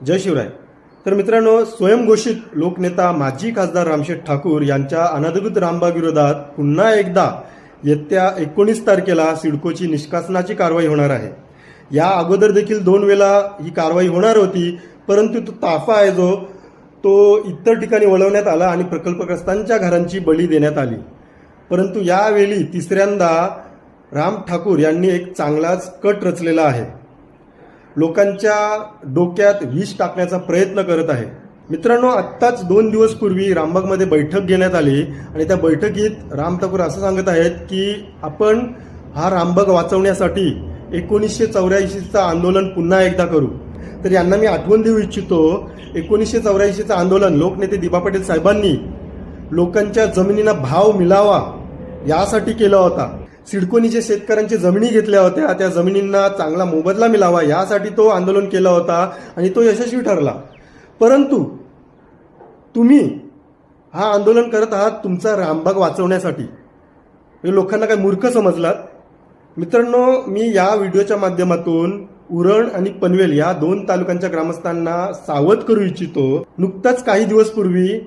जय शिवराय। तर मित्रांनो, स्वयंघोषित लोकनेता माजी खासदार रामशेठ ठाकूर यांच्या अनधिकृत रामबाग विरोधात पुन्हा एकदा येत्या 19 तारखेला सिडकोची निष्कासनाची कारवाई होणार आहे। या अगोदर देखील 2 वेळा ही कारवाई होणार होती, परंतु तो ताफा आहे जो तो इतर ठिकाणी वळवण्यात आला आणि प्रकल्पग्रस्तांच्या घरांची बळी देण्यात आली। परंतु यावेळी तिसऱ्यांदा राम ठाकूर यांनी एक चांगलाच कट रचलेला आहे। लोकांच्या डोक्यात विष टाकण्याचा प्रयत्न करत आहे। मित्रांनो, आत्ताच 2 दिवस पूर्वी रामबागमध्ये बैठक घेण्यात आली आणि त्या बैठकीत राम ठाकूर असं सांगत आहेत की आपण हा रामबाग वाचवण्यासाठी 1984चं आंदोलन पुन्हा एकदा करू। तर यांना मी आठवण देऊ इच्छितो, 1984चं आंदोलन लोकनेते दिबा पटेल साहेबांनी लोकांच्या जमिनींना भाव मिळावा यासाठी केला होता। सिडकोनी जे शेतकऱ्यांच्या जमिनी घेतल्या होत्या त्या जमिनींना चांगला मोबदला मिळावा यासाठी तो आंदोलन केला होता आणि तो यशस्वी ठरला। परंतु तुम्ही हा आंदोलन करत आहात तुमचा रामबाग वाचवण्यासाठी। लोकांना काय मूर्ख समजलात? मित्रांनो, मी या व्हिडिओच्या माध्यमातून उरण आणि पनवेल या 2 तालुक्यांच्या ग्रामस्थांना सावध करू इच्छितो। नुकताच काही दिवस पूर्वी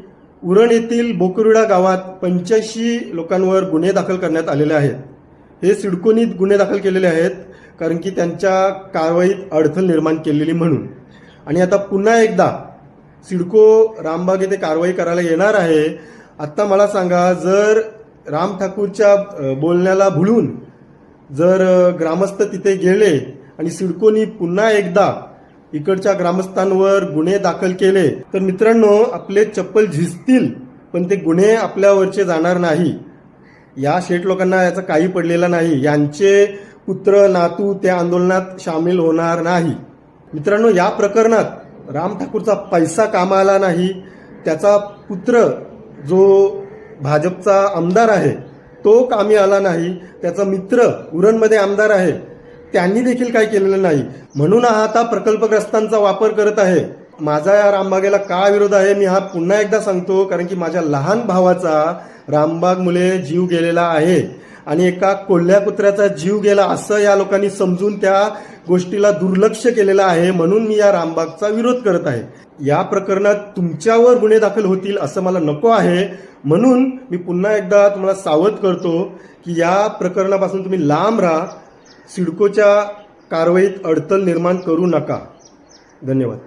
उरण येथील बोकुर्डा गावात 85 लोकांवर गुन्हे दाखल करण्यात आलेले आहेत। हे सिडकोनी गुन्हे दाखल केलेले आहेत कारण की त्यांच्या कारवाईत अडथळ निर्माण केलेली म्हणून। आणि आता पुन्हा एकदा सिडको रामबाग येथे कारवाई करायला येणार आहे। आता मला सांगा, जर राम ठाकूरच्या बोलण्याला भुलून जर ग्रामस्थ तिथे गेले आणि सिडकोनी पुन्हा एकदा इकडच्या ग्रामस्थांवर गुन्हे दाखल केले तर मित्रांनो, आपले चप्पल झिजतील पण ते गुन्हे आपल्यावरचे जाणार नाही। या शेठ लोकांना याचा काही पडलेला नाही। यांचे पुत्र नातू त्या आंदोलनात सामील होणार नाही। मित्रांनो, या प्रकरणात राम ठाकूरचा पैसा कामा आला नाही। त्याचा पुत्र जो भाजपचा आमदार आहे तो कामी आला नाही। त्याचा मित्र उरणमध्ये आमदार आहे, त्यांनी देखील काय केलेलं नाही। म्हणून हा आता प्रकल्पग्रस्तांचा वापर करत आहे। माझा या रामबागेला का विरोध आहे मी हा पुन्हा एकदा सांगतो, कारण की माझ्या लहान भावाचा रामबाग मुले जीव गेलेला आहे आणि एका कोल्ह्या कुत्र्याचा जीव गेला असं या लोकांनी समजून त्या गोष्टीला दुर्लक्ष केलेलं आहे। म्हणून मी या रामबागचा विरोध करत आहे। या प्रकरणात तुमच्यावर गुन्हे दाखल होतील असं मला नको आहे। म्हणून मी पुन्हा एकदा तुम्हाला सावध करतो की या प्रकरणापासून तुम्ही लांब राहा। सिडकोच्या कारवाईत अडथळ निर्माण करू नका। धन्यवाद।